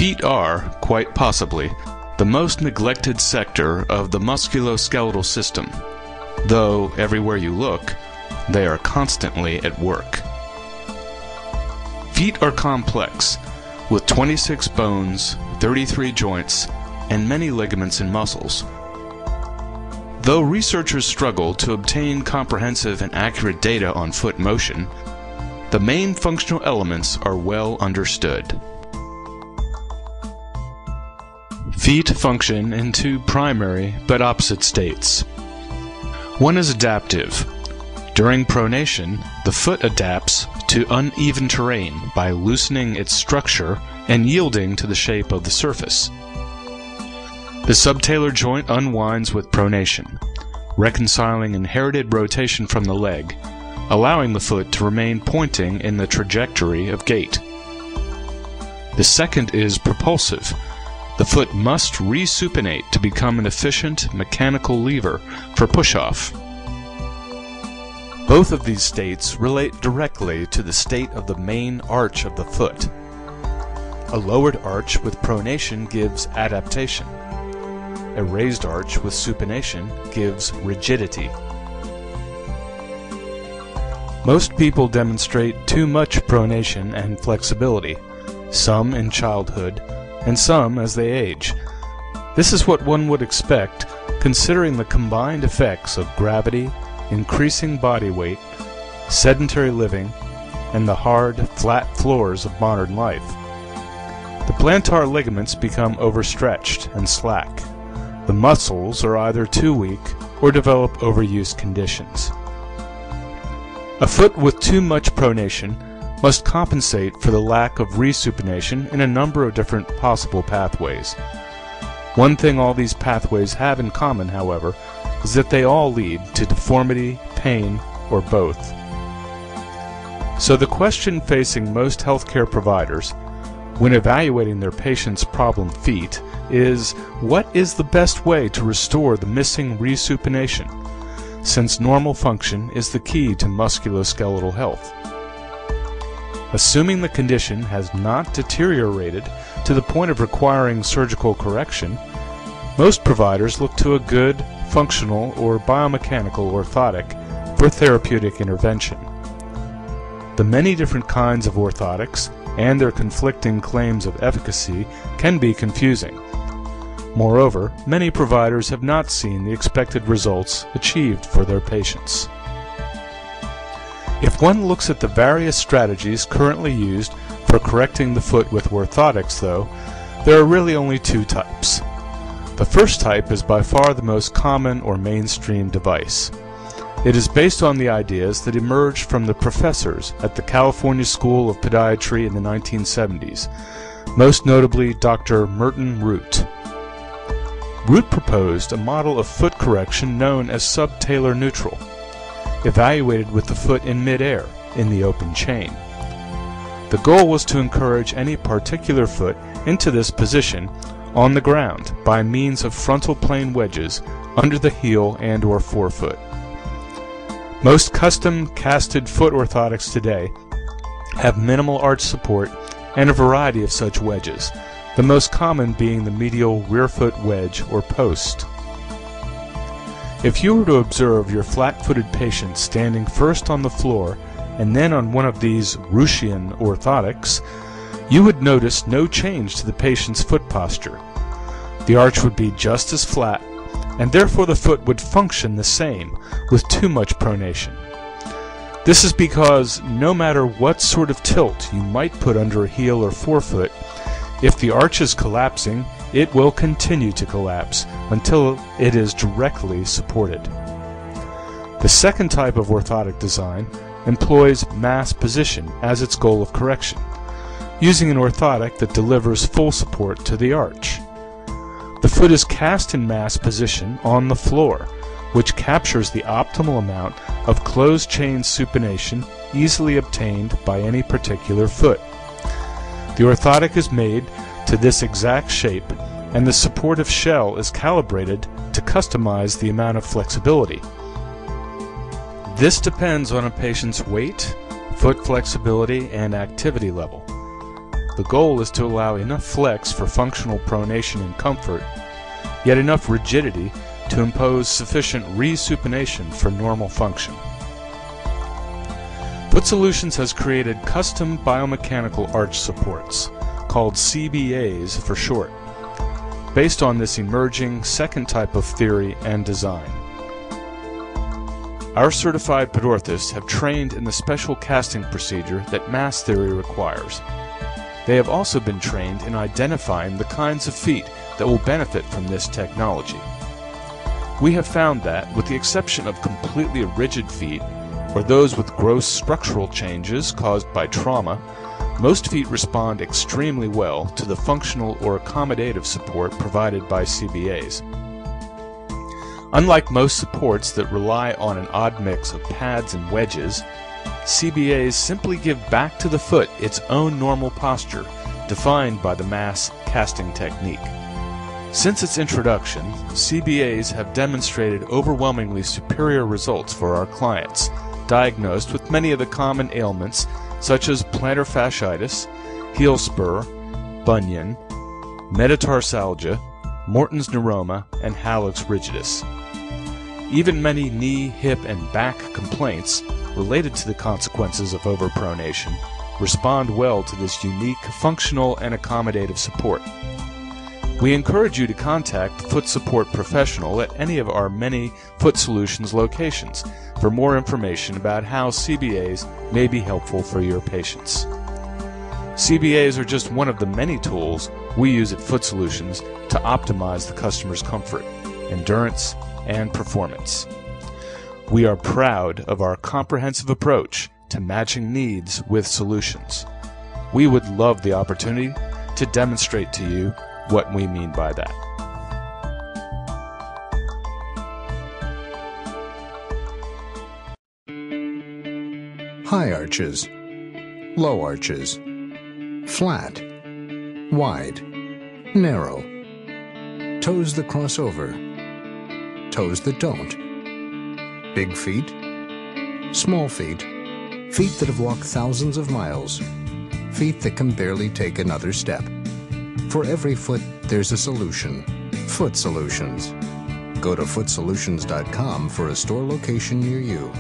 Feet are, quite possibly, the most neglected sector of the musculoskeletal system, though everywhere you look, they are constantly at work. Feet are complex, with 26 bones, 33 joints, and many ligaments and muscles. Though researchers struggle to obtain comprehensive and accurate data on foot motion, the main functional elements are well understood. Feet function in two primary but opposite states. One is adaptive. During pronation, the foot adapts to uneven terrain by loosening its structure and yielding to the shape of the surface. The subtalar joint unwinds with pronation, reconciling inherited rotation from the leg, allowing the foot to remain pointing in the trajectory of gait. The second is propulsive. The foot must resupinate to become an efficient mechanical lever for push-off. Both of these states relate directly to the state of the main arch of the foot. A lowered arch with pronation gives adaptation. A raised arch with supination gives rigidity. Most people demonstrate too much pronation and flexibility, some in childhood and some as they age. This is what one would expect, considering the combined effects of gravity, increasing body weight, sedentary living, and the hard, flat floors of modern life. The plantar ligaments become overstretched and slack. The muscles are either too weak or develop overuse conditions. A foot with too much pronation must compensate for the lack of resupination in a number of different possible pathways. One thing all these pathways have in common, however, is that they all lead to deformity, pain, or both. So the question facing most healthcare providers when evaluating their patients' problem feet is, what is the best way to restore the missing resupination, since normal function is the key to musculoskeletal health? Assuming the condition has not deteriorated to the point of requiring surgical correction, most providers look to a good, functional, or biomechanical orthotic for therapeutic intervention. The many different kinds of orthotics and their conflicting claims of efficacy can be confusing. Moreover, many providers have not seen the expected results achieved for their patients. If one looks at the various strategies currently used for correcting the foot with orthotics, though, there are really only two types. The first type is by far the most common or mainstream device. It is based on the ideas that emerged from the professors at the California School of Podiatry in the 1970s, most notably Dr. Merton Root. Root proposed a model of foot correction known as subtalar neutral, evaluated with the foot in midair in the open chain. The goal was to encourage any particular foot into this position on the ground by means of frontal plane wedges under the heel and/or forefoot. Most custom casted foot orthotics today have minimal arch support and a variety of such wedges, the most common being the medial rear foot wedge or post. If you were to observe your flat-footed patient standing first on the floor and then on one of these Ruchian orthotics, you would notice no change to the patient's foot posture. The arch would be just as flat, and therefore the foot would function the same with too much pronation. This is because no matter what sort of tilt you might put under a heel or forefoot, if the arch is collapsing, it will continue to collapse until it is directly supported. The second type of orthotic design employs mass position as its goal of correction, using an orthotic that delivers full support to the arch. The foot is cast in mass position on the floor, which captures the optimal amount of closed chain supination easily obtained by any particular foot. The orthotic is made to this exact shape, and the supportive shell is calibrated to customize the amount of flexibility. This depends on a patient's weight, foot flexibility, and activity level. The goal is to allow enough flex for functional pronation and comfort, yet enough rigidity to impose sufficient resupination for normal function. Foot Solutions has created custom biomechanical arch supports, called CBAS for short, based on this emerging second type of theory and design. Our certified podorthists have trained in the special casting procedure that mass theory requires. They have also been trained in identifying the kinds of feet that will benefit from this technology. We have found that, with the exception of completely rigid feet, or those with gross structural changes caused by trauma, most feet respond extremely well to the functional or accommodative support provided by CBAs. Unlike most supports that rely on an odd mix of pads and wedges, CBAs simply give back to the foot its own normal posture, defined by the mass casting technique. Since its introduction, CBAs have demonstrated overwhelmingly superior results for our clients, diagnosed with many of the common ailments such as plantar fasciitis, heel spur, bunion, metatarsalgia, Morton's neuroma, and hallux rigidus. Even many knee, hip, and back complaints related to the consequences of overpronation respond well to this unique functional and accommodative support. We encourage you to contact the foot support professional at any of our many Foot Solutions locations for more information about how CBAs may be helpful for your patients. CBAs are just one of the many tools we use at Foot Solutions to optimize the customer's comfort, endurance, and performance. We are proud of our comprehensive approach to matching needs with solutions. We would love the opportunity to demonstrate to you what we mean by that. High arches, low arches, flat, wide, narrow, toes that cross over, toes that don't, big feet, small feet, feet that have walked thousands of miles, feet that can barely take another step. For every foot, there's a solution. Foot Solutions. Go to footsolutions.com for a store location near you.